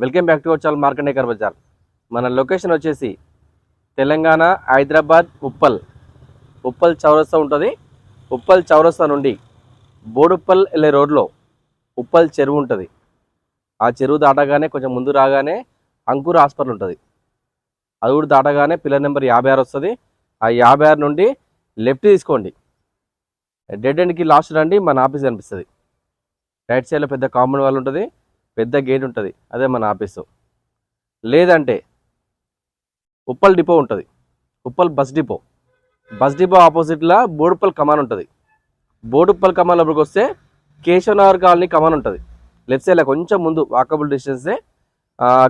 Welcome back to our channel Markandekar bazaar. మన location వచ్చేసి తెలంగాణ హైదరాబాద్ ఉప్పల్ చౌరస్తా ఉంటుంది. ఉప్పల్ చౌరస్తా నుండి బోడుప్పల్ వెళ్ళే రోడ్లో ఉప్పల్ చెరువు ఉంటుంది. ఆ చెరువు దాటగానే కొంచెం ముందు రాగానే అంకుర్ హాస్పిటల్ ఉంటుంది. అది కూడా దాటగానే పిల్లర్ నెంబర్ 56 వస్తుంది. ఆ 56 నుండి లెఫ్ట్ తీసుకోండి. డెడ్ ఎండ్కి లాస్ట్ రండి, మన ఆఫీస్ కనిపిస్తుంది. రైట్ సైడ్లో పెద్ద కాంపౌండ్ వాల్ ఉంటుంది, పెద్ద గేట్ ఉంటుంది, అదే మన ఆఫీసు. లేదంటే ఉప్పల్ డిపో ఉంటుంది, ఉప్పల్ బస్ డిపో ఆపోజిట్లో బోడుప్పల్ కమాన్ ఉంటుంది. బోడుప్పల్ కమాన్ లోపలికి వస్తే కేశవనగర్ కాలనీ కమాన్ ఉంటుంది. లెఫ్ట్ సైడ్లో కొంచెం ముందు వాకబుల్ డిస్టెన్సే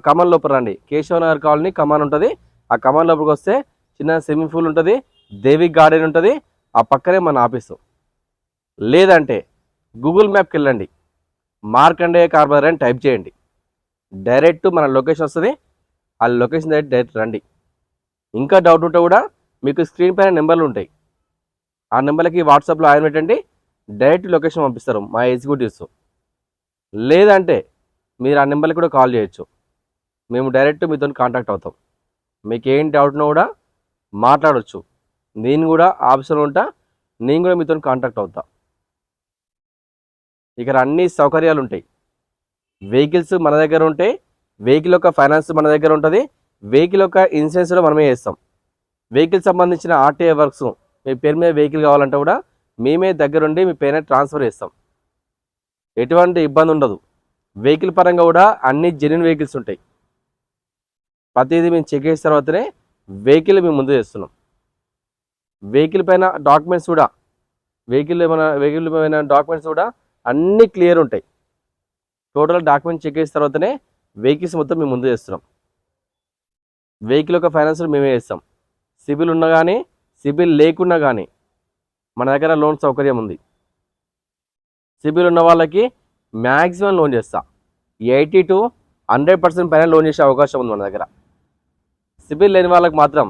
కమాన్ లోపల రండి. కేశవనగర్ కాలనీ కమాన్ ఉంటుంది. ఆ కమాన్ లోపలికి వస్తే చిన్న స్విమ్మింగ్ పూల్ ఉంటుంది, దేవి గార్డెన్ ఉంటుంది. ఆ పక్కనే మన ఆఫీసు. లేదంటే గూగుల్ మ్యాప్కి వెళ్ళండి, మార్కండేయ కార్ బజార్ అని టైప్ చేయండి, డైరెక్ట్ మన లొకేషన్ వస్తుంది. ఆ లొకేషన్ డైరెక్ట్ రండి. ఇంకా డౌట్ ఉంటే కూడా మీకు స్క్రీన్ పైన నెంబర్లు ఉంటాయి, ఆ నెంబర్లకి వాట్సాప్లో ఆయన పెట్టండి, డైరెక్ట్ లొకేషన్ పంపిస్తారు మా ఎగ్జిక్యూటివ్స్. లేదంటే మీరు ఆ నెంబర్కి కూడా కాల్ చేయొచ్చు, మేము డైరెక్ట్ మీతో కాంటాక్ట్ అవుతాం. మీకు ఏం డౌట్ ఉన్నా కూడా మాట్లాడవచ్చు. నేను కూడా ఆప్షన్ ఉంటా, నేను కూడా మీతో కాంటాక్ట్ అవుతా. ఇక్కడ అన్ని సౌకర్యాలు ఉంటాయి. వెహికల్స్ మన దగ్గర ఉంటాయి, వెహికల్ యొక్క ఫైనాన్స్ మన దగ్గర ఉంటుంది, వెహికల్ యొక్క ఇన్సూరెన్స్ కూడా మనమే చేస్తాం. వెహికల్ సంబంధించిన ఆర్టీఏ వర్క్స్, మీ పేరు మీద వెహికల్ కావాలంటే కూడా మేమే దగ్గరుండి మీ పేరున ట్రాన్స్ఫర్ చేస్తాం. ఎటువంటి ఇబ్బంది ఉండదు. వెహికల్ పరంగా కూడా అన్ని జెన్యున్ వెహికల్స్ ఉంటాయి. ప్రతిదీ మేము చెక్ చేసిన తర్వాతనే వెహికల్ మేము ముందు చేస్తున్నాం. వెహికల్ పైన డాక్యుమెంట్స్ కూడా అన్నీ క్లియర్ ఉంటాయి. టోటల్ డాక్యుమెంట్ చెక్ చేసిన తర్వాతనే వెహికల్స్ మొత్తం మేము ముందు చేస్తున్నాం. వెహికల్ యొక్క ఫైనాన్స్ మేమే చేస్తాం. సిబిల్ ఉన్నా కానీ సిబిల్ లేకున్నా కానీ మన దగ్గర లోన్ సౌకర్యం ఉంది. సిబిల్ ఉన్న వాళ్ళకి మ్యాక్సిమం లోన్ చేస్తా, 80 to 100% పైన లోన్ చేసే అవకాశం ఉంది మన దగ్గర. సిబిల్ లేని వాళ్ళకి మాత్రం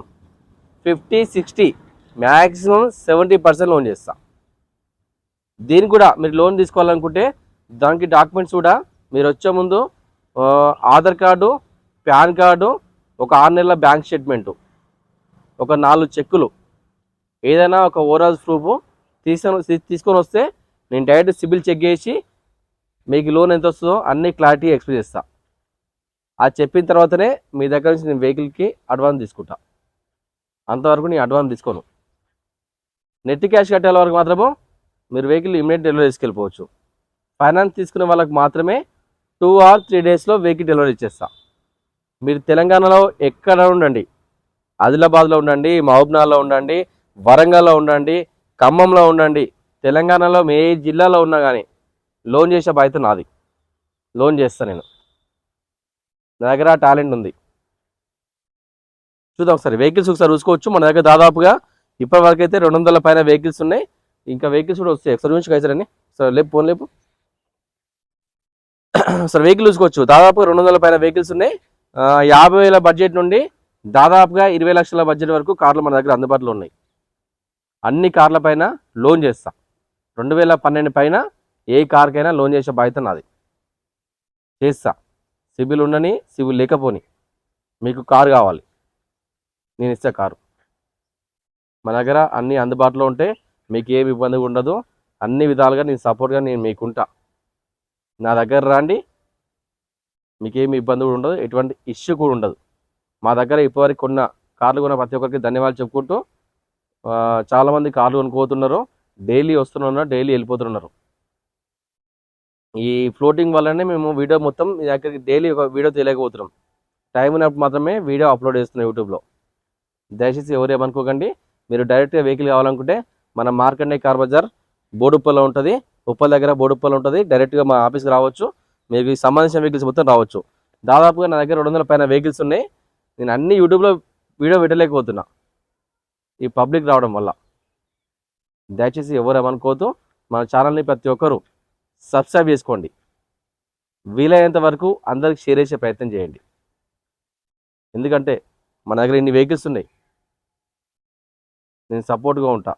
50-60 మ్యాక్సిమం 70% లోన్ చేస్తా. దీనికి కూడా మీరు లోన్ తీసుకోవాలనుకుంటే దానికి డాక్యుమెంట్స్ కూడా మీరు వచ్చే ముందు ఆధార్ కార్డు, పాన్ కార్డు, ఒక 6 నెలల బ్యాంక్ స్టేట్మెంటు, ఒక 4 చెక్కులు, ఏదైనా ఒక ఓవరాల్ ప్రూఫ్ తీసుకొని వస్తే నేను డైరెక్ట్ సిబిల్ చెక్ చేసి మీకు లోన్ ఎంత వస్తుందో అన్ని క్లారిటీ ఎక్స్ప్లెయిన్ చేస్తా. అది చెప్పిన తర్వాతనే మీ దగ్గర నుంచి నేను వెహికల్కి అడ్వాన్స్ తీసుకుంటా. అంతవరకు నేను అడ్వాన్స్ తీసుకోను. నెట్ క్యాష్ కట్టే వరకు మాత్రము మీరు వెహికల్ ఇమీడియట్ డెలివరీ తీసుకెళ్ళిపోవచ్చు. ఫైనాన్స్ తీసుకునే వాళ్ళకి మాత్రమే 2 or 3 డేస్లో వెహికల్ డెలివరీ ఇచ్చేస్తా. మీరు తెలంగాణలో ఎక్కడ ఉండండి, ఆదిలాబాద్లో ఉండండి, మహబూబ్నగర్లో ఉండండి, వరంగల్లో ఉండండి, ఖమ్మంలో ఉండండి, తెలంగాణలో ఏ జిల్లాలో ఉన్నా కానీ లోన్ చేసే బాధ్యత నాది. లోన్ చేస్తా నేను, నా దగ్గర టాలెంట్ ఉంది. చూద్దాం ఒకసారి వెహికల్స్ ఒకసారి చూసుకోవచ్చు. మన దగ్గర దాదాపుగా ఇప్పటి వరకు అయితే 200 పైన వెహికల్స్ ఉన్నాయి. ఇంకా వెహికల్స్ కూడా వస్తాయి. ఒకసారి చూసి కైసరని సార్ లేపు ఫోన్ లేపు సార్ వెహికల్ చూసుకోవచ్చు. దాదాపుగా 200 పైన వెహికల్స్ ఉన్నాయి. 50,000 బడ్జెట్ నుండి దాదాపుగా 20 లక్షల బడ్జెట్ వరకు కార్లు మన దగ్గర అందుబాటులో ఉన్నాయి. అన్ని కార్ల పైన లోన్ చేస్తా. 2012 పైన ఏ కార్కైనా లోన్ చేసే బాధ్యత నాది. చేస్తా. సిబిల్ ఉండని సిబిల్ లేకపోని మీకు కారు కావాలి, నేను ఇస్తా కారు. మన దగ్గర అన్నీ అందుబాటులో ఉంటే మీకు ఏమి ఇబ్బంది ఉండదు. అన్ని విధాలుగా నేను సపోర్ట్గా నేను మీకుంటా. నా దగ్గర రండి, మీకేమి ఇబ్బంది కూడా ఉండదు, ఎటువంటి ఇష్యూ కూడా ఉండదు. మా దగ్గర ఇప్పటివరకు కొన్న కార్లు కొన్న ప్రతి ఒక్కరికి ధన్యవాదాలు చెప్పుకుంటూ, చాలామంది కార్లు కొనుక్కోతున్నారు, డైలీ వస్తున్నారు, డైలీ వెళ్ళిపోతున్నారు. ఈ ఫ్లోటింగ్ వల్లనే మేము వీడియో మొత్తం మీ దగ్గరికి డైలీ ఒక వీడియో తెలియకపోతున్నాం. టైం ఉన్నప్పుడు మాత్రమే వీడియో అప్లోడ్ చేస్తున్నాం యూట్యూబ్లో. దయచేసి ఎవరు ఏమనుకోకండి. మీరు డైరెక్ట్గా వెహికల్ కావాలనుకుంటే మన మార్కండే కార్ బజార్ బోడుప్పల్లో ఉంటుంది. ఉప్పల్ దగ్గర బోడుప్పల్ ఉంటుంది. డైరెక్ట్గా మా ఆఫీస్కి రావచ్చు. మీకు సంబంధించిన వెహికల్స్ మొత్తం రావచ్చు. దాదాపుగా నా దగ్గర 200 పైన వెహికల్స్ ఉన్నాయి. నేను అన్ని యూట్యూబ్లో వీడియో పెట్టలేకపోతున్నా ఈ పబ్లిక్ రావడం వల్ల. దయచేసి ఎవరు ఏమనుకోవద్దు. మన ఛానల్ని ప్రతి ఒక్కరూ సబ్స్క్రైబ్ చేసుకోండి. వీలైనంత వరకు అందరికి షేర్ చేసే ప్రయత్నం చేయండి. ఎందుకంటే మన దగ్గర ఇన్ని వెహికల్స్ ఉన్నాయి, నేను సపోర్ట్గా ఉంటా.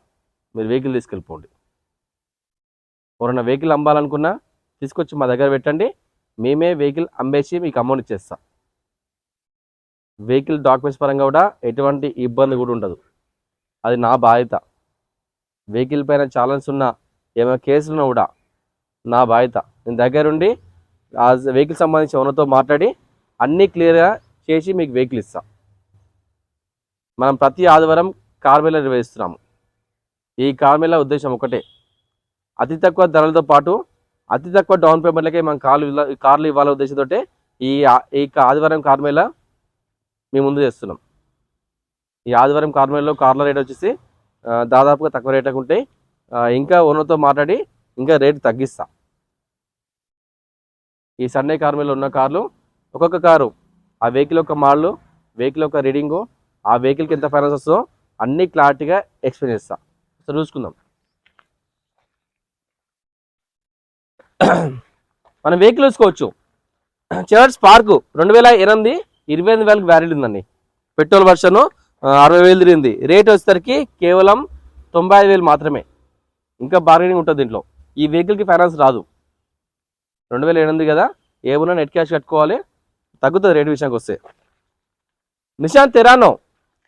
మీరు వెహికల్ తీసుకెళ్ళిపోండి. ఎవరైనా వెహికల్ అమ్మాలనుకున్నా తీసుకొచ్చి మా దగ్గర పెట్టండి. మేమే వెహికల్ అమ్మేసి మీకు అమౌంట్ ఇచ్చేస్తాం. వెహికల్ డాక్యుమెంట్స్ పరంగా కూడా ఎటువంటి ఇబ్బంది కూడా ఉండదు. అది నా బాధ్యత. వెహికల్ పైన ఛాలెంజ్ ఉన్నా ఏమైనా కేసులున్నా కూడా నా బాధ్యత. నేను దగ్గరుండి ఆ వెహికల్ సంబంధించి ఓనర్తో మాట్లాడి అన్నీ క్లియర్గా చేసి మీకు వెహికల్ ఇస్తాం. మనం ప్రతి ఆదివారం కార్ మేళా నిర్వహిస్తున్నాము. ఈ కార్ మేళా ఉద్దేశం ఒకటే, అతి తక్కువ ధరలతో పాటు అతి తక్కువ డౌన్ పేమెంట్లకే మనం కార్లు ఇవ్వాలనే ఉద్దేశంతో ఈ ఆదివారం కార్ మేళా మేము ముందు చేస్తున్నాం. ఈ ఆదివారం కార్ మేళాలో కార్ల రేట్ వచ్చేసి దాదాపుగా తక్కువ రేట్లకు ఉంటాయి. ఇంకా ఓనర్తో మాట్లాడి ఇంకా రేటు తగ్గిస్తా. ఈ సండే కార్ మేళాలో ఉన్న కార్లు ఒక్కొక్క కారు ఆ వెహికల్ యొక్క మోడల్, వెహికల్ యొక్క రీడింగు, ఆ వెహికల్కి ఎంత ఫైనాన్స్ వస్తుందో అన్నీ క్లారిటీగా ఎక్స్ప్లెయిన్ చేస్తా. సో చూసుకుందాం. మనం వెహికల్ చూసుకోవచ్చు. చివరి స్పార్క్ 2008 28,000 వ్యాలిడ్ ఉందండి. పెట్రోల్ వర్షన్ 60,000 తిరిగింది. రేట్ వచ్చేసరికి కేవలం 95,000 మాత్రమే. ఇంకా బార్గెనింగ్ ఉంటుంది దీంట్లో. ఈ వెహికల్కి ఫైనాన్స్ రాదు. 2008 కదా, ఏమన్నా నెట్ క్యాష్ కట్టుకోవాలి, తగ్గుతుంది రేటు విషయానికి వస్తే. నిశాన్ తెరానో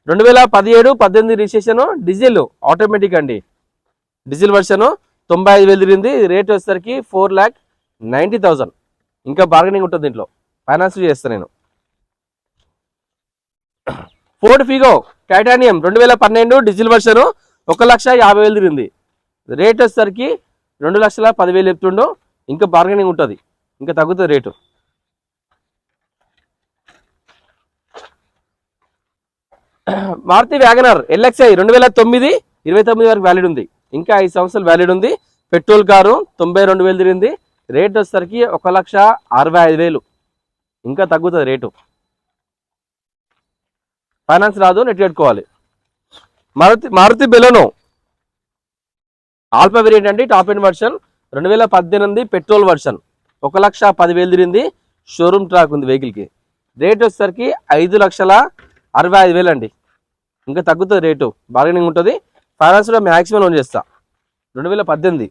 2017-18 రిజిస్ట్రేషన్, డీజిల్ ఆటోమేటిక్ అండి. డీజిల్ వర్షన్ 95,000 తిరిగింది. రేట్ వచ్చేసరికి 4,90,000. ఇంకా బార్గెనింగ్ ఉంటుంది దీంట్లో, ఫైనాన్స్ చేస్తాను నేను. Ford Figo titanium 2012 diesel version 1,50,000 తిరిగింది. రేట్ వచ్చేసరికి 2,10,000 చెప్తుండో. ఇంకా బార్గెనింగ్ ఉంటుంది, ఇంకా తగ్గుతుంది రేటు. మారుతి వ్యాగనర్ ఎల్ఎక్స్ఐ 2009 29 వరకు వ్యాలిడ్ ఉంది. ఇంకా 5 సంవత్సరాలు వ్యాలిడ్ ఉంది. పెట్రోల్ కారు 92,000 తిరిగింది. రేట్ వచ్చేసరికి 1,65,000. ఇంకా తగ్గుతుంది రేటు, ఫైనాన్స్ రాదు, నెట్ కట్టుకోవాలి. మారుతి బెలెనో ఆల్ఫా వేరియంట్ అండి, top end version 2018 petrol version 1,10,000 తిరిగింది. షోరూమ్ ట్రాక్ ఉంది వెహికల్కి. రేట్ వచ్చేసరికి 5,65,000 అండి. ఇంకా తగ్గుతుంది రేటు, బార్గెనింగ్ ఉంటుంది. ఫైనాన్స్ కూడా మ్యాక్సిమం లోన్ చేస్తా. 2018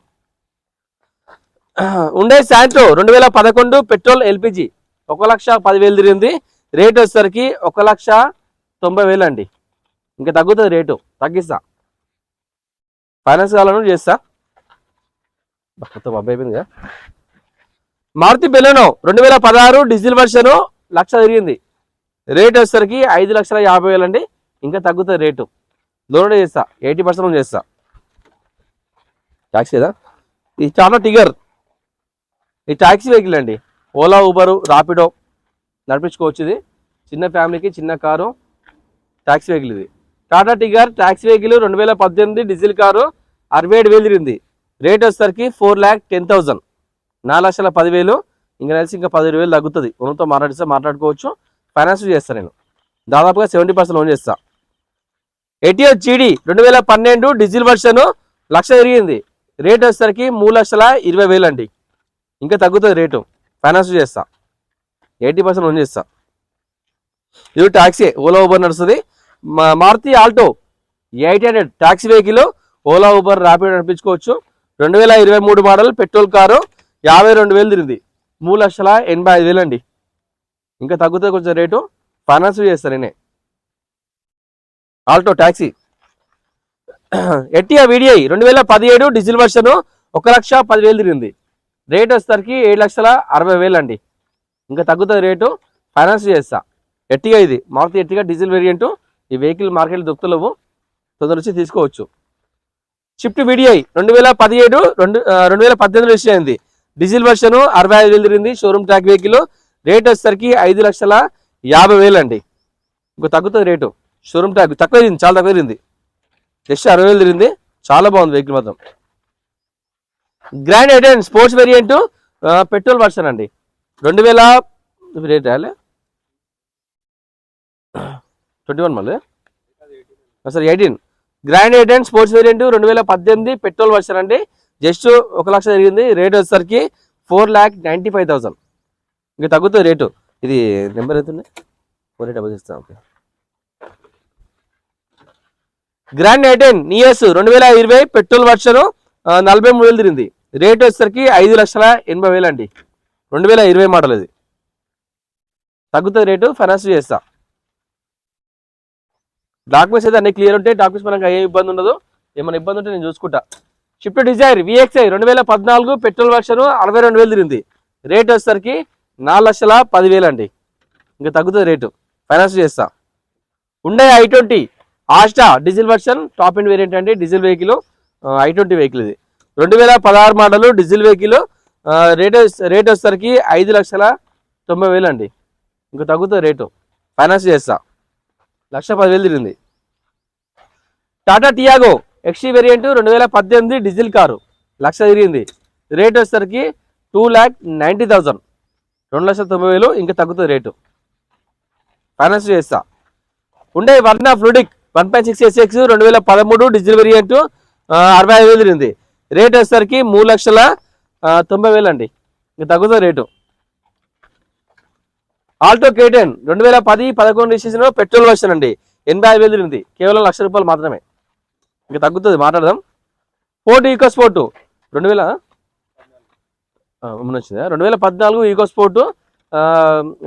ఉండే శాంట్రో 2011 పెట్రోల్ ఎల్పిజి 1,10,000 తిరిగింది. రేట్ వచ్చేసరికి 1,90,000 అండి. ఇంకా తగ్గుతుంది రేటు, తగ్గిస్తా. ఫైనాన్స్ కావాలని చేస్తా. మొత్తం అబ్బాయి అయిపోయింది. మారుతి బెలెనో 2016 డీజిల్ వర్షన్ 1,00,000 తిరిగింది. రేట్ వచ్చేసరికి 5,50,000 అండి. ఇంకా తగ్గుతుంది రేటు, లోన్ చేస్తా. 80% లోన్ చేస్తా. ట్యాక్సీ కదా. ఇది చాలా టిగర్, ఈ ట్యాక్సీ వెహికల్ అండి. ఓలా, ఊబరు, రాపిడో నడిపించుకోవచ్చు. ఇది చిన్న ఫ్యామిలీకి చిన్న కారు ట్యాక్సీ వెహికల్. ఇది Tata Tigger taxi vehicle 2018 diesel car 67,000 తిరిగింది. రేట్ వచ్చేసరికి 4,10,000, 4,10,000. ఇంకా కలిసి ఇంకా 17,000 తగ్గుతుంది. ఓనర్తో మాట్లాడుకోవచ్చు. ఫైనాన్స్ చేస్తాను నేను, దాదాపుగా 70% లోన్ చేస్తా. ఎటిఎస్ జీడీ 2012 డీజిల్ వర్షన్ 1,00,000 తిరిగింది. రేట్ వచ్చేసరికి 3,20,000 అండి. ఇంకా తగ్గుతుంది రేటు, ఫైనాన్స్ చేస్తా. 80% లోన్ చేస్తా. ఇది ట్యాక్సీ, ఓలా ఊబర్ నడుస్తుంది. Maruti Alto 800 taxi vehicle, Ola Uber Rapido నడిపించుకోవచ్చు. 2023 మోడల్ పెట్రోల్ కారు 52,000 తిరిగింది. 3,85,000 అండి. ఇంకా తగ్గుతుంది కొంచెం రేటు, ఫైనాన్స్ చేస్తాను నేనే. Alto taxi. Etios VDI 2017 diesel version 1,10,000 తిరిగింది. రేట్ వచ్చేసరికి 7,60,000 అండి. ఇంకా తగ్గుతుంది రేటు, ఫైనాన్స్ చేస్తా. ఎట్టిగా ఇది మారుతి ఎట్టిగా డీజిల్ వేరియంట్. ఈ వెహికల్ మార్కెట్లో దొరుకుతలేవు, తొందర వచ్చి తీసుకోవచ్చు. షిఫ్ట్ వీడిఐ 2018 రిజిస్టర్ అయింది. డీజిల్ వర్షన్ 65,000 తిరిగింది. Showroom track vehicle. రేట్ వచ్చేసరికి 5,50,000 అండి. ఇంకా తగ్గుతుంది రేటు. షోరూమ్ ట్రాక్ తక్కువ తిరిగింది, చాలా తక్కువ తిరిగింది. జస్ట్ 60,000 తిరిగింది. చాలా బాగుంది వెహికల్ మాత్రం. Grand i ten sports variant petrol version అండి. 2000 రేట్ రాలే 21 మళ్ళీ sir 18 grand i ten sports variant 2018 petrol version అండి. జస్ట్ 1,00,000 తిరిగింది. రేట్ వచ్చేసరికి 4,95,000. ఇంకా తగ్గుతుంది రేటు. ఇది నెంబర్ ఎంత ఉంది? 48 ఇస్తాం. Okay. Grand i ten Nios 2020 petrol version 43,000 తిరిగింది. రేట్ వచ్చేసరికి 5,80,000 అండి. 2020 మోడల్ ఇది. తగ్గుతుంది రేటు, ఫైనాన్స్ చేస్తా. డాక్యుమెంట్స్ అయితే అన్ని క్లియర్ ఉంటాయి. డాక్యుమెంట్స్ మనకు ఏ ఇబ్బంది ఉండదు. ఏమైనా ఇబ్బంది ఉంటే నేను చూసుకుంటా. Swift Dzire VXI 2014 petrol version 62,000 తిరిగింది. రేట్ వచ్చేసరికి 4,10,000 అండి. ఇంకా తగ్గుతుంది రేటు, ఫైనాన్స్ చేస్తా. ఉండే I20 Asta diesel version top end variant అండి. డీజిల్ వెహికల్ I20 వెహికల్ ఇది. 2016 మోడల్ డీజిల్ వెహికల్. రేట్ వచ్చేసరికి 5,90,000 అండి. ఇంకా తగ్గుతుంది రేటు, ఫైనాన్స్ చేస్తా. 1,10,000 తిరిగింది. Tata Tiago XE variant 2018 diesel car 1,00,000 తిరిగింది. రేట్ వచ్చేసరికి 2,90,000, 2,90,000. ఇంకా తగ్గుతుంది రేటు, ఫైనాన్స్ చేస్తా. ఉండే వర్ణ ఫ్లూడిక్ 1.6 SX 2013 డీజిల్ వేరియంట్ 65,000 తిరిగింది. రేట్ వచ్చేసరికి 3,90,000 అండి. ఇంకా తగ్గుతుంది rate. Alto K10 2010-11 registration petrol version అండి. 85,000 తిరిగింది. కేవలం ₹1,00,000 మాత్రమే. ఇంకా తగ్గుతుంది, మాట్లాడదాం. Ford EcoSport 2014 EcoSport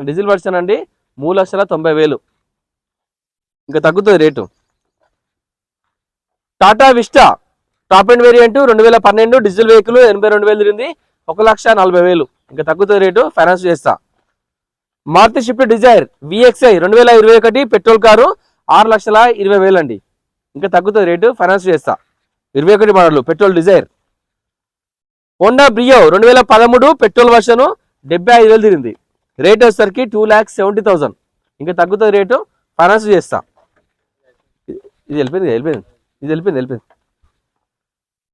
diesel version అండి. 3,90,000. ఇంకా తగ్గుతుంది rate. Tata Vista top end variant 2012 diesel vehicle 82,000 తిరిగింది. 1,40,000. ఇంకా తగ్గుతుంది రేటు, ఫైనాన్స్ చేస్తా. Maruti Swift Dzire VXI 2021 petrol car 6,20,000 అండి. ఇంకా తగ్గుతుంది రేటు, ఫైనాన్స్ చేస్తా. 21 model petrol Dzire. Honda Brio 2013 petrol version 75,000 తిరిగింది. రేట్ వచ్చేసరికి 2,70,000. ఇంకా తగ్గుతుంది రేటు, ఫైనాన్స్ చేస్తా. ఇది వెళ్ళిపోయింది.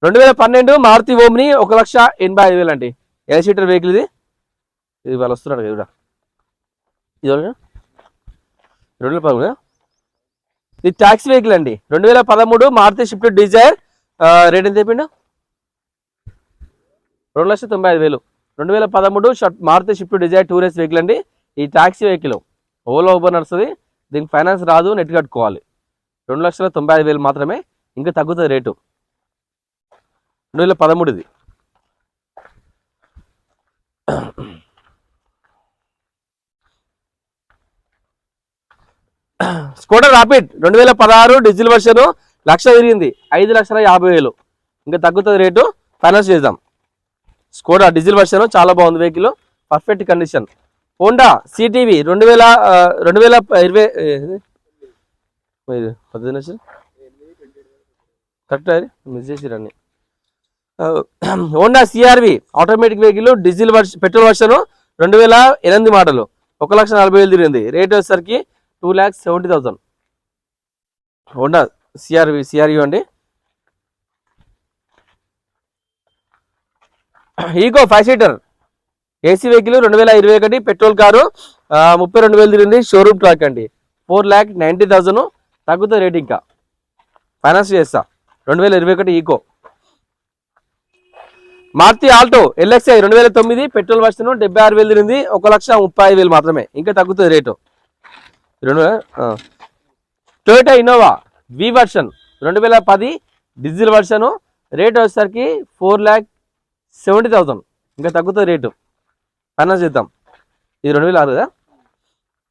2012 మారుతి ఓమ్ని 1,85,000 అండి. 7 సీటర్ వెహికల్ ఇది. ఇది వాళ్ళు వస్తున్నాడు కదా, ఇది 2013. ఇది ట్యాక్సీ వెహికల్ అండి. 2013 మారుతి షిఫ్ట్ డిజైర్. రేట్ ఎంత చెప్పిండు? 2,95,000. 2013 Maruti Swift Dzire tourist vehicle అండి. ఈ ట్యాక్సీ వెహికల్ ఓలా ఊబర్ నడుస్తుంది. దీనికి ఫైనాన్స్ రాదు, నెట్ కట్టుకోవాలి. 2,95,000 మాత్రమే. ఇంకా తగ్గుతుంది రేటు. 2013 ఇది. స్కోడా రాపిడ్ 2016 డీజిల్ వర్షన్ 1,00,000 తిరిగింది. 5,50,000. ఇంకా తగ్గుతుంది రేటు, ఫైనాన్స్ చేద్దాం. స్కోడా డీజిల్ వర్షన్ చాలా బాగుంది vehicle, perfect condition. Honda CTV 2018 correct miss చేసిరండి. Honda CRV automatic vehicle diesel petrol version 2008 model 1,40,000 తిరిగింది. రేట్ వచ్చేసరికి 2,70,000. హోండా CRV అండి. Eeco 5 seater AC vehicle 2021 petrol car 32,000 తిరిగింది. షోరూమ్ ట్రాక్ అండి. 4,90,000. తగ్గుతుంది రేట్, ఇంకా ఫైనాన్స్ చేస్తా. 2021 Eeco. Maruti Alto LXI 2009 petrol version 76,000 తిరిగింది. 1,35,000 మాత్రమే. ఇంకా తగ్గుతుంది rate. Toyota Innova V version 2010 diesel version. Rate వచ్చేసరికి 4,70,000. ఇంకా తగ్గుతుంది రేటు, ఫైనాన్స్ చేద్దాం. ఇది 2006 కదా.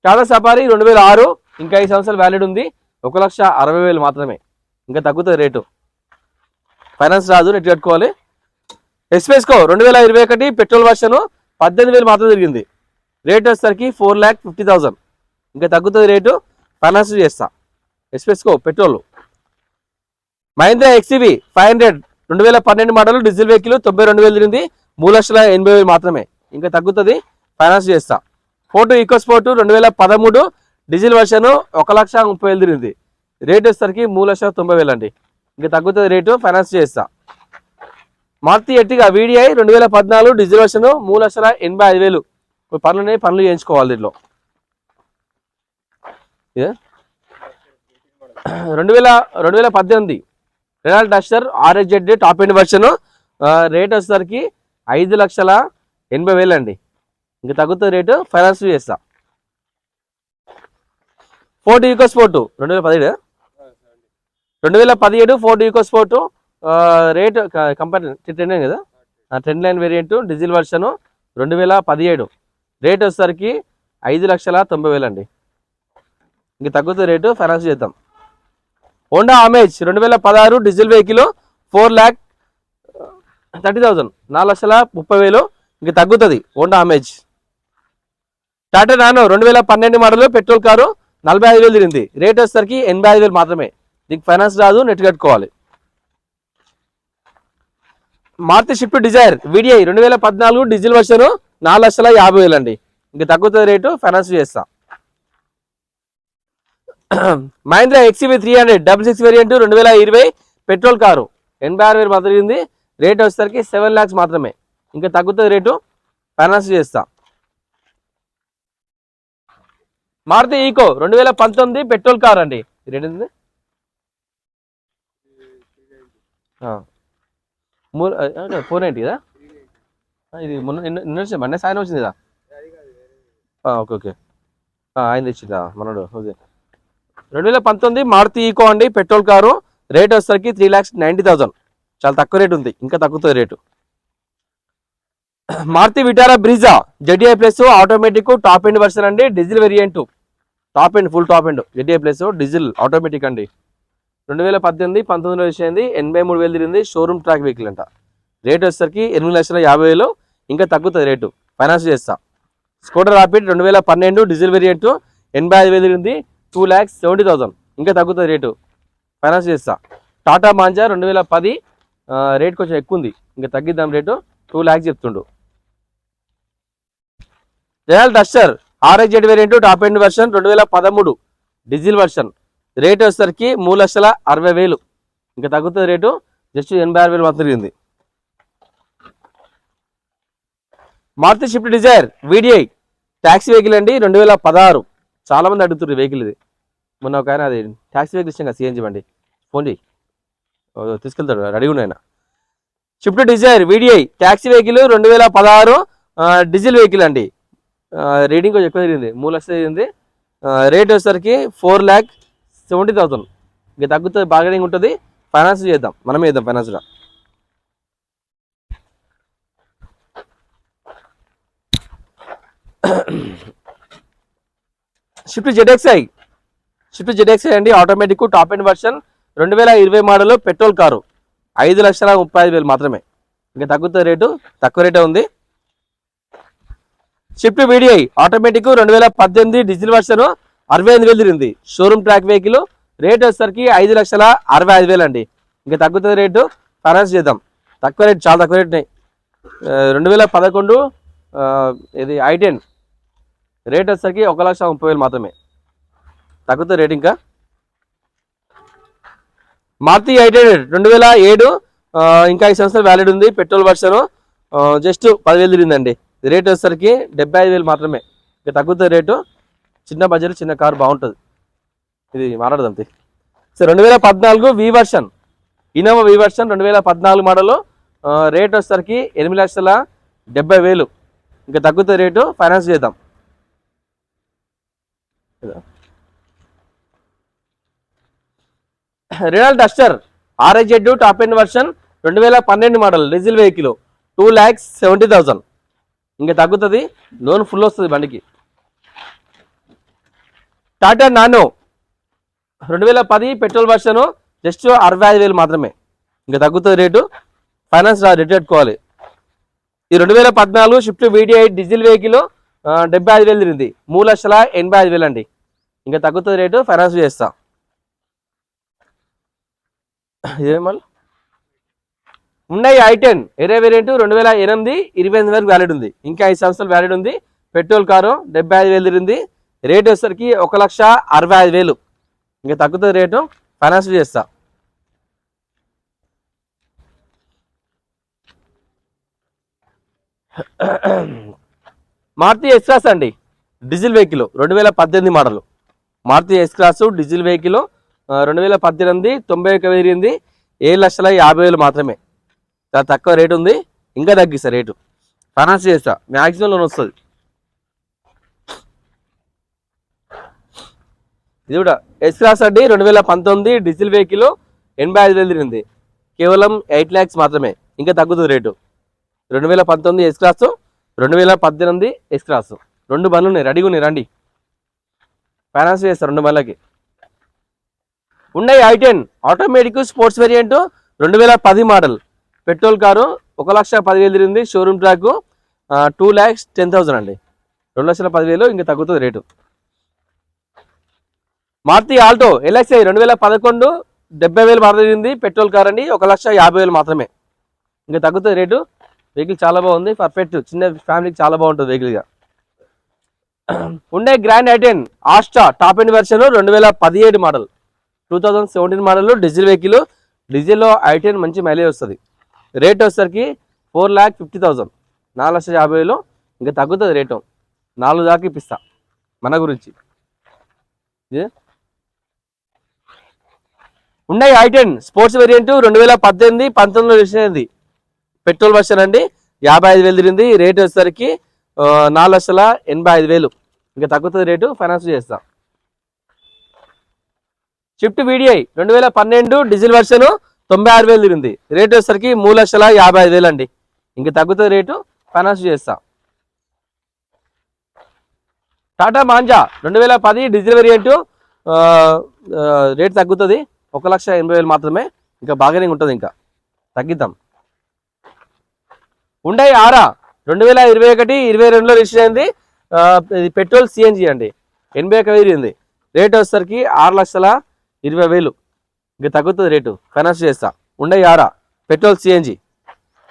టాటా సఫారీ 2006 ఇంకా 5 సంవత్సరాలు వ్యాలిడ్ ఉంది. 1,60,000 మాత్రమే. ఇంకా తగ్గుతుంది రేటు, ఫైనాన్స్ రాదు, నెట్ కట్టుకోవాలి. ఎస్పెస్కో 2021 పెట్రోల్ వర్షన్ 18,000 మాత్రం తిరిగింది. రేట్ వచ్చేసరికి 4,50,000. ఇంకా తగ్గుతుంది రేటు, ఫైనాన్స్ చేస్తా. S Presso petrol. Mahindra XUV 500 2012 model diesel vehicle 92,000 తిరిగింది. 3,80,000 మాత్రమే. ఇంకా తగ్గుతుంది, ఫైనాన్స్ చేస్తా. Ford EcoSport 2013 diesel version 1,30,000 తిరిగింది. రేట్ వచ్చేసరికి 3,90,000 అండి. ఇంకా తగ్గుతుంది రేటు, ఫైనాన్స్ చేస్తా. Maruti Ertiga VDI 2014 diesel version 3,85,000. పనులు చేయించుకోవాలి దీంట్లో. 2018 Renault Duster RXZ top end version. Rate వచ్చేసరికి 5,80,000 అండి. ఇంకా తగ్గుతుంది రేటు, ఫైనాన్స్ చేస్తా. Ford EcoSport 2017 Ford EcoSport. Rate company 10 line కదా, 10 line variant diesel version 2017 rate వచ్చేసరికి 5,90,000 అండి. ఇంక తగ్గుతుంది రేటు, ఫైనాన్స్ చేద్దాం. హోండా అమేజ్ 2016 డీజిల్ వెహికల్ 4,30,000 4,30,000 ఇంక తగ్గుతుంది Honda Amaze. Tata nano 2012 model petrol car 45,000 తిరిగింది. రేట్ వచ్చేసరికి 85,000 మాత్రమే. దీనికి ఫైనాన్స్ రాదు, నెట్ కట్టుకోవాలి. Maruti Swift Dzire VDI 2014 diesel version 4,50,000 అండి. ఇంక తగ్గుతుంది రేటు, ఫైనాన్స్ చేస్తా. Mahindra XUV 300 66 variant 2020 petrol car 86,000 మాత్రం తిరిగింది. రేట్ వచ్చేసరికి 7 lakhs మాత్రమే. ఇంకా తగ్గుతుంది రేటు, ఫైనాన్స్ చేస్తా. మారుతి ఈకో 2019 పెట్రోల్ కార్ అండి. రేట్ ఎంత? $490 కదా? ఇది మొన్న సాయం వచ్చింది కదా? ఓకే ఓకే, ఆయన తెచ్చిందా మనోడు? ఓకే. 2019 మారుతి ఈకో అండి, పెట్రోల్ కారు. రేట్ వచ్చేసరికి 3,90,000. చాలా తక్కువ రేటు ఉంది, ఇంకా తగ్గుతుంది rate. Maruti Vitara Brezza ZDI plus automatic top end version అండి, diesel variant. Top end, full top end ZDI plus diesel automatic అండి. 2018 19 వచ్చింది, 83,000 తిరిగింది. షోరూమ్ ట్రాక్ వెహికల్ అంట. రేట్ వచ్చేసరికి 8,50,000. ఇంకా తగ్గుతుంది రేటు, ఫైనాన్స్ చేస్తా. స్కూటర్ రాపిడ్ 2012 డీజిల్ వేరియంట్ 85,000 తిరిగింది. 2,70,000 ఇంకా తగ్గుతుంది రేటు, ఫైనాన్స్ చేస్తా. టాటా మాంజా 2010 రేట్ కొంచెం ఎక్కువ ఉంది, ఇంకా తగ్గిద్దాం రేటు. 2 lakhs చెప్తుండు. Renault Duster RXZ variant top end version 2013 diesel version. Rate వచ్చేసరికి 3,60,000. ఇంకా తగ్గుతుంది రేటు, జస్ట్ 86,000 మాత్రం తిరిగింది. Maruti Swift Dzire VDI taxi vehicle అండి, 2016. చాలా మంది అడుగుతున్నారు వెహికల్ ఇది. మొన్న ఒక ఆయన అది ట్యాక్సీ వెహికల్ ఇచ్చాం కదా, CNG బండి. ఫోన్ చేయి, తీసుకెళ్తాడు, రెడీ ఉన్నాయన. Swift Dzire VDI taxi vehicle 2016 diesel vehicle అండి. రేటింగ్ కొంచెం ఎక్కువ తిరిగింది, 3 lakhs తిరిగింది. రేట్ వచ్చేసరికి 4,70,000. ఇంకా తగ్గుతుంది, బార్గెనింగ్ ఉంటుంది, ఫైనాన్స్ చేద్దాం, మనమే చేద్దాం ఫైనాన్స్. షిఫ్ట్ ZXi అండి, automatic top end version 2020 model petrol car 5,35,000 మాత్రమే. ఇంకా తగ్గుతుంది రేటు, తక్కువ రేటే ఉంది. Shift VDI automatic 2018 diesel version 65,000 తిరిగింది. Showroom track vehicle. రేట్ వచ్చేసరికి 5,65,000 అండి. ఇంకా తగ్గుతుంది రేటు, ఫైనాన్స్ చేద్దాం. తక్కువ రేటు, చాలా తక్కువ రేట్ ఉన్నాయి. 2011 ఇది I10 రేట్ వచ్చేసరికి 1,30,000 మాత్రమే. తగ్గుతుంది రేట్ ఇంకా. మారుతి I10 2007 ఇంకా 5 సంవత్సరాలు వ్యాలిడ్ ఉంది, పెట్రోల్ వర్షన్. జస్ట్ 10,000 తిరిగిందండి. రేట్ వచ్చేసరికి 75,000 మాత్రమే. ఇంకా తగ్గుతుంది రేటు, చిన్న బడ్జెట్, చిన్న కారు బాగుంటుంది. ఇది మాట్లాడదాం. So 2014 V version, Innova V version 2014 model. Rate వచ్చేసరికి 8,70,000. ఇంకా తగ్గుతుంది రేటు, ఫైనాన్స్ చేద్దాం. Renault Duster RXZ top end version 2012 model diesel vehicle 2,70,000. ఇంకా తగ్గుతుంది, లోన్ ఫుల్ వస్తుంది బండికి. Tata nano 2010 petrol version just 65,000 మాత్రమే. ఇంకా తగ్గుతుంది రేటు, ఫైనాన్స్ రేట్ కట్టుకోవాలి. ఈ 2014 షిఫ్ట్ VDI డీజిల్ వెహికల్ 75,000 తిరిగింది. 3,85,000 అండి. ఇంకా తగ్గుతుంది రేటు, ఫైనాన్స్ చేస్తా. ఇదేమల్ ఉన్నాయి I10 ఏరియా వేరియంట్ 2008 28 వరకు వ్యాలిడ్ ఉంది. ఇంకా 5 సంవత్సరాలు వ్యాలిడ్ ఉంది. పెట్రోల్ కారు 75,000 తిరిగింది. రేట్ వచ్చేసరికి 1,65,000. ఇంకా తగ్గుతుంది రేటు, ఫైనాన్స్ చేస్తా. మారుతి ఎస్-క్లాస్ అండి, diesel vehicle 2018 model. Maruti S Cross diesel vehicle 2018 91,000 తిరిగింది. 7,50,000 మాత్రమే. చాలా తక్కువ రేటు ఉంది, ఇంకా తగ్గిస్తా రేటు, ఫైనాన్స్ చేస్తా. మ్యాక్సిమం లోన్ వస్తుంది. ఇది కూడా ఎస్-క్లాస్ అండి, 2019 డీజిల్ వెహికల్ 85,000 తిరిగింది. కేవలం 8 lakhs మాత్రమే. ఇంకా తగ్గుతుంది రేటు. 2019 yes-class 2018 S Cross. 2 బండ్లు ఉన్నాయి, రెడీగా ఉన్నాయి, రండి ఫైనాన్స్ చేస్తారు 2 బండ్లకి. ఉన్నాయి i10 automatic sports variant 2010 model petrol car, 1,10,000 తిరిగింది, షోరూమ్ ట్రాక్, 2,10,000 అండి, 2,10,000 ఇంకా తగ్గుతుంది రేటు. మారుతి ఆల్టో LXi 2011 70,000 మాత్రం తిరిగింది, పెట్రోల్ కార్ అండి, 1,50,000 మాత్రమే, ఇంకా తగ్గుతుంది రేటు. వెహికల్ చాలా బాగుంది, పర్ఫెక్ట్ చిన్న ఫ్యామిలీకి చాలా బాగుంటుంది వెహికల్గా. ఉండే Grand i10 Asta top end version 2017 model, 2017 model diesel vehicle. డీజిల్లో i10 మంచి మైలేజ్ వస్తుంది. రేట్ వచ్చేసరికి 4,50,000, 4,50,000, ఇంకా తగ్గుతుంది రేటు, 4 దాకా ఇప్పిస్తా మన గురించి. ఉండే i10 స్పోర్ట్స్ వేరియంట్ 2018 19 రిజిస్టర్ అయింది, పెట్రోల్ వర్షన్ అండి, 55,000 తిరిగింది, రేట్ వచ్చేసరికి 4,85,000, ఇంకా తగ్గుతుంది రేటు, ఫైనాన్స్ చేస్తా. షిఫ్ట్ VDI 2012 డీజిల్ వర్షన్ 96,000 తిరిగింది, రేట్ వచ్చేసరికి 3,55,000 అండి, ఇంకా తగ్గుతుంది రేటు, ఫైనాన్స్ చేస్తా. Tata manja 2010 diesel variant, rate తగ్గుతుంది, 1,80,000 మాత్రమే, ఇంకా బార్గెనింగ్ ఉంటుంది, ఇంకా తగ్గిద్దాం. ఉండే ఆరా 2021 22లో రిజిస్టర్ అయింది, ఇది పెట్రోల్ CNG అండి, 81,000 తిరిగింది, రేట్ వచ్చేసరికి 6,20,000, ఇంకా తగ్గుతుంది రేటు, ఫైనాన్స్ చేస్తా. ఉండే ఆరా పెట్రోల్ CNG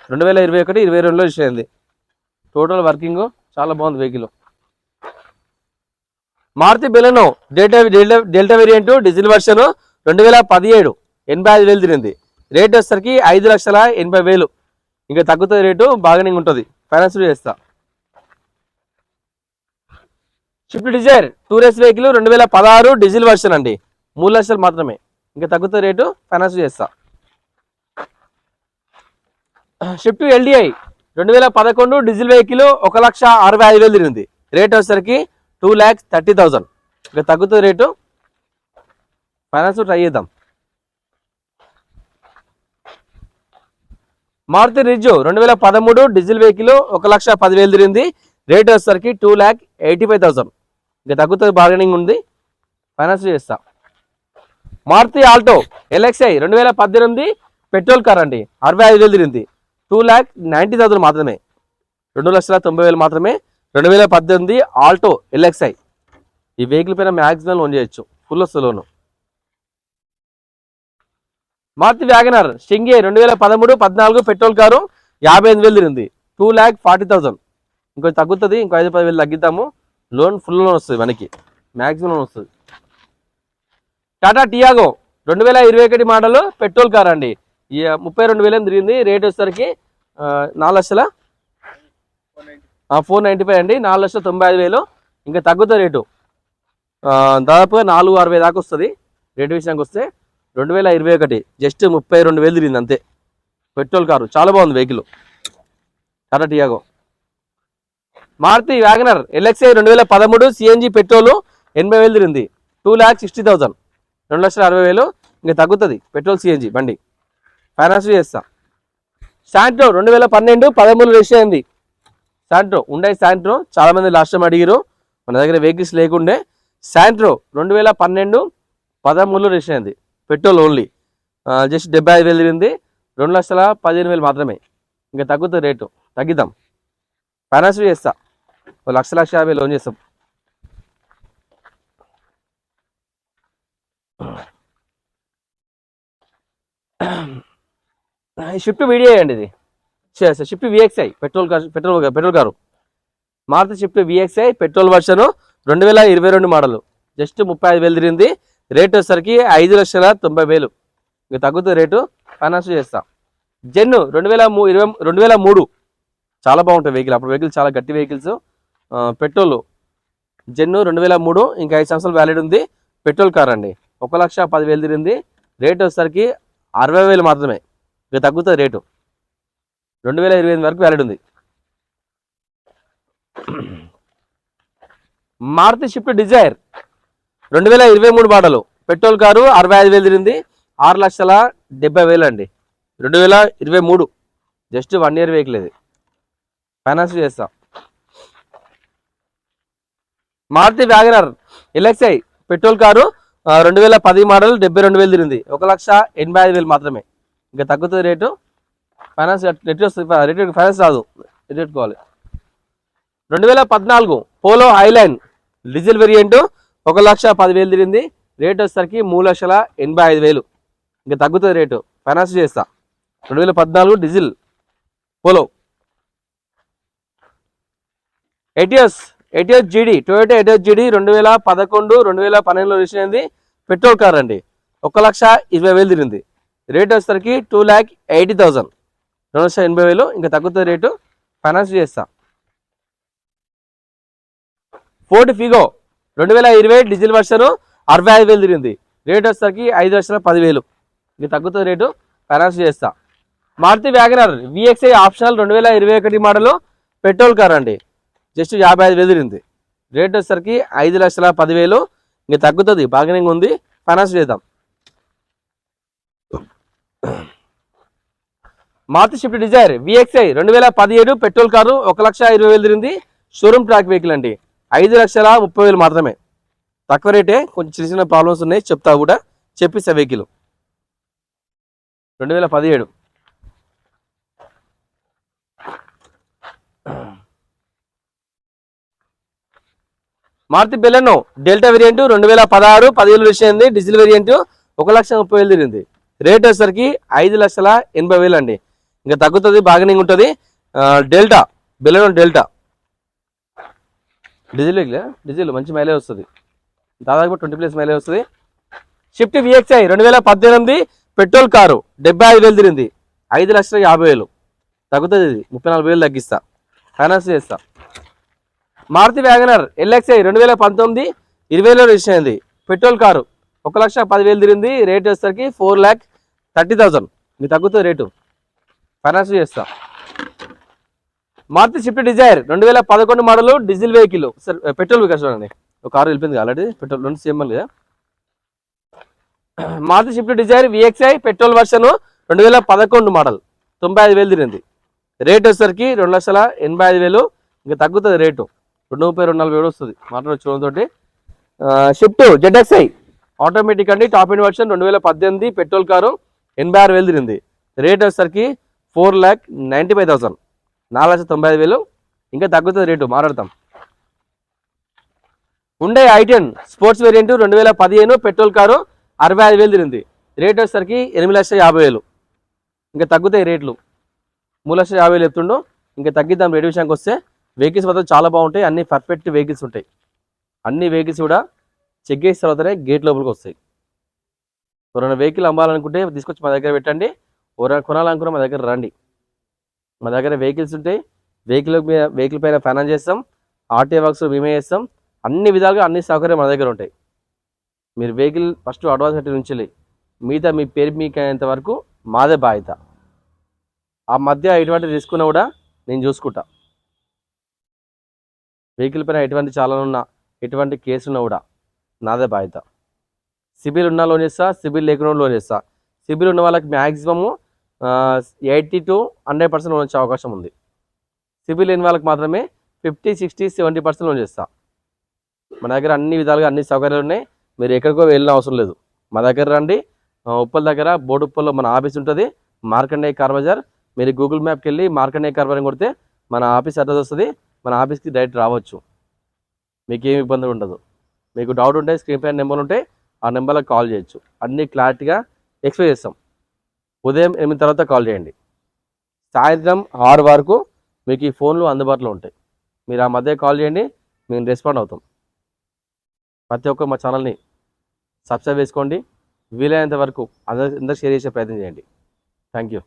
2021 22లో రిజిస్టర్ అయింది, టోటల్ వర్కింగ్ చాలా బాగుంది vehicle. Maruti Baleno Delta variant diesel version 2017 85,000 తిరిగింది, రేట్ వచ్చేసరికి 5,80,000, ఇంకా తగ్గుతుంది రేటు, బార్గెనింగ్ ఉంటుంది, ఫైనాన్స్ చేస్తా. Swift Dzire tourist vehicle 2016 diesel version అండి, 3,00,000 మాత్రమే, ఇంకా తగ్గుతుంది రేటు, ఫైనాన్స్ చేస్తా. షిఫ్ట్ LDI 2011 డీజిల్ వెహికల్ 1,65,000 తిరిగింది, రేట్ వచ్చేసరికి 2,30,000, ఇంకా తగ్గుతుంది రేటు, ఫైనాన్స్ ట్రై చేద్దాం. మారుతి రిజ్జు 2013 డీజిల్ వెహికల్ 1,10,000 తిరిగింది, రేట్ వచ్చేసరికి 2,85,000, ఇంకా తగ్గుతుంది, బార్గెనింగ్ ఉంది, ఫైనాన్స్ చేస్తా. Maruti Alto LXi 2018 petrol car అండి, 65,000 తిరిగింది, 2,90,000 మాత్రమే, 2,90,000 మాత్రమే, 2018 ఆల్టో LXi. ఈ వెహికల్ పైన మ్యాక్సిమం లోన్ చేయొచ్చు, ఫుల్ వస్తుంది loan. Maruti WagonR Stingray 2013 14 petrol car, 58,000 తిరిగింది, 2,40,000, ఇంకొంచెం తగ్గుతుంది, ఇంకో 5-10,000 తగ్గిద్దాము, లోన్ ఫుల్ లోన్ వస్తుంది మనకి, మ్యాక్సిమం లోన్ వస్తుంది. Tata Tiago 2021 model petrol car అండి, 32,000 తిరిగింది, రేట్ వచ్చేసరికి 4,95 అండి, 4,95,000, ఇంకా తగ్గుతుంది రేటు, దాదాపుగా 4,60 దాకా వస్తుంది. రేటు విషయానికి వస్తే 2021 జస్ట్ 32,000 తిరిగింది అంతే, పెట్రోల్ కారు, చాలా బాగుంది vehicle Tata Tiago. Maruti WagonR LXi 2013 CNG petrol 80,000 తిరిగింది, 2,60,000, 2,60,000, ఇంకా తగ్గుతుంది, పెట్రోల్ CNG బండి, ఫైనాన్స్ చేస్తా. శాంట్రో 2012 13 రిజిస్టర్ అయింది, శాంట్రో ఉండే శాంట్రో చాలా మంది లాస్ట్ టైం అడిగారు, మన దగ్గర వెహికల్స్ లేకుండే. శాంట్రో 2012 13 రిజిస్టర్ అయింది, పెట్రోల్ ఓన్లీ, జస్ట్ 75,000 తిరిగింది, 2,15,000 మాత్రమే, ఇంకా తగ్గుతుంది రేటు, తగ్గిద్దాం, ఫైనాన్స్ చేస్తా, 1,50,000 లోన్ చేస్తాం. షిఫ్ట్ VDI అండి, ఇది Swift VXi petrol car. Maruti Swift VXi petrol version 2022 model, just 35,000 తిరిగింది, రేట్ వచ్చేసరికి 5,90,000, ఇంకా తగ్గుతుంది రేటు, ఫైనాన్స్ చేస్తా. జెన్ 2003 చాలా బాగుంటుంది వెహికల్, అప్పుడు వెహికల్ చాలా గట్టి వెహికల్స్, పెట్రోల్ జెన్ 2003, ఇంకా 5 సంవత్సరాలు వ్యాలిడ్ ఉంది, పెట్రోల్ కార్ అండి, 1,10,000 తిరిగింది, రేట్ వచ్చేసరికి 60,000 మాత్రమే, ఇంకా తగ్గుతుంది రేటు, 2028 వరకు వ్యాలిడ్ ఉంది. Maruti Swift Dzire 2023 model petrol car, 65,000 తిరిగింది, 6,70,000 అండి, 2023, జస్ట్ 1 ఇయర్ వెహికల్ ఇది, ఫైనాన్స్ చేస్తా. Maruti WagonR LXI petrol car 2010 model 72,000 తిరిగింది. 1,85,000 మాత్రమే. ఇంకా తగ్గుతుంది రేటు. ఫైనాన్స్ నెట్ వస్తుంది, రేట్ ఫైనాన్స్ రాదు, రేట్ పెట్టుకోవాలి. 2014 పోలో హైలైన్ డీజిల్ వేరియంట్ 1,10,000 తిరిగింది. రేట్ వచ్చేసరికి 3,85,000. ఇంకా తగ్గుతుంది రేటు, ఫైనాన్స్ చేస్తా. 2014 డీజిల్ పోలో. ఎటిఎస్ జీడీ టొయోటా ఎటిఎస్ జీడీ 2011 2012లో రిజిస్టర్ అయింది. పెట్రోల్ కార్ అండి. 1,20,000 తిరిగింది. రేట్ వచ్చేసరికి 2,80,000. 2,80,000. ఇంకా తగ్గుతుంది రేటు, ఫైనాన్స్ చేస్తా. ఫోర్డ్ ఫిగో 2020 డీజిల్ వర్షన్ 65,000 తిరిగింది. రేట్ వచ్చేసరికి 5,10,000. ఇంకా తగ్గుతుంది రేటు, ఫైనాన్స్ చేస్తా. Maruti WagonR VXI optional 2021 model petrol car అండి. జస్ట్ 55,000 తిరిగింది. రేట్ వచ్చేసరికి 5,10,000. ఇంకా తగ్గుతుంది, బార్గెనింగ్ ఉంది, ఫైనాన్స్ చేద్దాం. Maruti Swift Dzire VXI 2017 petrol car 1,20,000 తిరిగింది. షోరూమ్ ట్రాక్ వెహికల్ అండి. 5,30,000 మాత్రమే. తక్కువ రేటే, కొంచెం చిన్న చిన్న ప్రాబ్లమ్స్ ఉన్నాయి, చెప్తా కూడా చెప్పిస్తా. Vehicle 2017. Maruti Baleno Delta variant 2016 10,000 వచ్చింది. డీజిల్ వేరియంట్ 1,30,000 తిరిగింది. రేట్ వచ్చేసరికి 5,80,000 అండి. ఇంకా తగ్గుతుంది, బార్గెనింగ్ ఉంటుంది. డెల్టా బెలెనో డెల్టా డీజిల్ మంచి మైలేజ్ వస్తుంది, దాదాపు 20+ మైలేజ్ వస్తుంది. షిఫ్ట్ విఎక్స్ఐ 2018 పెట్రోల్ కారు 75,000 తిరిగింది. 5,50,000. తగ్గుతుంది, ఇది 34,000 తగ్గిస్తా, ఫైనాన్స్ చేస్తా. మారుతి వ్యాగనర్ ఎల్ఎక్స్ఐ 2019 20,000 రిజిస్టర్ అయింది. పెట్రోల్ కారు 1,10,000 తిరిగింది. రేట్ వచ్చేసరికి 4,30,000. మీకు తగ్గుతుంది రేటు, ఫైనాన్స్ చేస్తా. Maruti Swift Dzire 2011 model diesel vehicle, petrol vehicle చూడండి. ఒక కారు వెళ్ళిపోయింది ఆల్రెడీ, పెట్రోల్ 2 సేమ్ కదా. Maruti Swift Dzire VXI petrol version 2011 model 95,000 తిరిగింది. రేట్ వచ్చేసరికి 2,85,000. ఇంకా తగ్గుతుంది రేటు, 2,30,000 వస్తుంది మాట్లాడచ్చు. షిఫ్ట్ జెడ్ఎక్స్ఐ ఆటోమేటిక్ అండి, top end version 2018 petrol car 86,000 తిరిగింది. రేట్ వచ్చేసరికి 4,95,000. 4,95,000. ఇంకా తగ్గుతుంది రేటు, మాట్లాడతాం. Hyundai i10 sports variant 2015 petrol car 65,000 తిరిగింది. రేట్ వచ్చేసరికి 8,50,000. ఇంకా తగ్గుతాయి రేట్లు, 3,50,000 చెప్తుండో. ఇంకా తగ్గిద్దాం రేటు విషయానికి వస్తే. వెహికల్స్ మాత్రం చాలా బాగుంటాయి, అన్ని పర్ఫెక్ట్ వెహికల్స్ ఉంటాయి. అన్ని వెహికల్స్ కూడా చెక్ చేసిన తర్వాతనే గేట్ లోపలికి వస్తాయి. ఎవరైనా వెహికల్ అమ్మాలనుకుంటే తీసుకొచ్చి మా దగ్గర పెట్టండి. ఎవరైనా కొనాలనుకున్నా మా దగ్గర రండి. మా దగ్గర వెహికల్స్ ఉంటాయి. వెహికల్ పైన ఫైనాన్స్ చేస్తాం, ఆర్టీఏ వర్క్స్ మేమే చేస్తాం. అన్ని విధాలుగా అన్ని సౌకర్యం మన దగ్గర ఉంటాయి. మీరు వెహికల్ ఫస్ట్ అడ్వాన్స్ కట్టి ఉంచాలి, మిగతా మీ పేరు మీకు అయ్యేంత వరకు మాదే బాధ్యత. ఆ మధ్య ఎటువంటి రిస్క్ ఉన్నా కూడా నేను చూసుకుంటా. వెహికల్ పైన ఎటువంటి చాలాన్ ఉన్నా, ఎటువంటి కేసు ఉన్నా కూడా నాదే బాధ్యత. సిబిల్ ఉన్న లోన్ చేస్తా, సిబిల్ లేకుండా లోన్ చేస్తా. సిబిల్ ఉన్న వాళ్ళకి మ్యాక్సిమము 80 to 100% లోన్ వచ్చే అవకాశం ఉంది. సిబిల్ లేని వాళ్ళకి మాత్రమే 50, 60, 70% లోన్ చేస్తా. మన దగ్గర అన్ని విధాలుగా అన్ని సౌకర్యాలు ఉన్నాయి. మీరు ఎక్కడికో వెళ్ళిన అవసరం లేదు, మా దగ్గర రండి. ఉప్పల్ దగ్గర బోడుప్పల్లో మన ఆఫీస్ ఉంటుంది, మార్కండేయ కార్ బజార్. మీరు గూగుల్ మ్యాప్కి వెళ్ళి మార్కండేయ కార్ బజార్ కొడితే మన ఆఫీస్ అడ్రస్ వస్తుంది. మన ఆఫీస్కి డైరెక్ట్ రావచ్చు, మీకు ఏమి ఇబ్బంది ఉండదు. మీకు డౌట్ ఉంటే స్క్రీన్ పైన నెంబర్ ఉంటే ఆ నెంబర్లకు కాల్ చేయొచ్చు. అన్నీ క్లారిటీగా ఎక్స్ప్లెయిన్ చేస్తాం. ఉదయం 8 తర్వాత కాల్ చేయండి, సాయంత్రం 6 వరకు మీకు ఈ ఫోన్లు అందుబాటులో ఉంటాయి. మీరు ఆ మధ్య కాల్ చేయండి, మేము రెస్పాండ్ అవుతాం. ప్రతి ఒక్క మా ఛానల్ని సబ్స్క్రైబ్ చేసుకోండి. వీలైనంత వరకు అందరికి షేర్ చేసే ప్రయత్నం చేయండి. Thank you.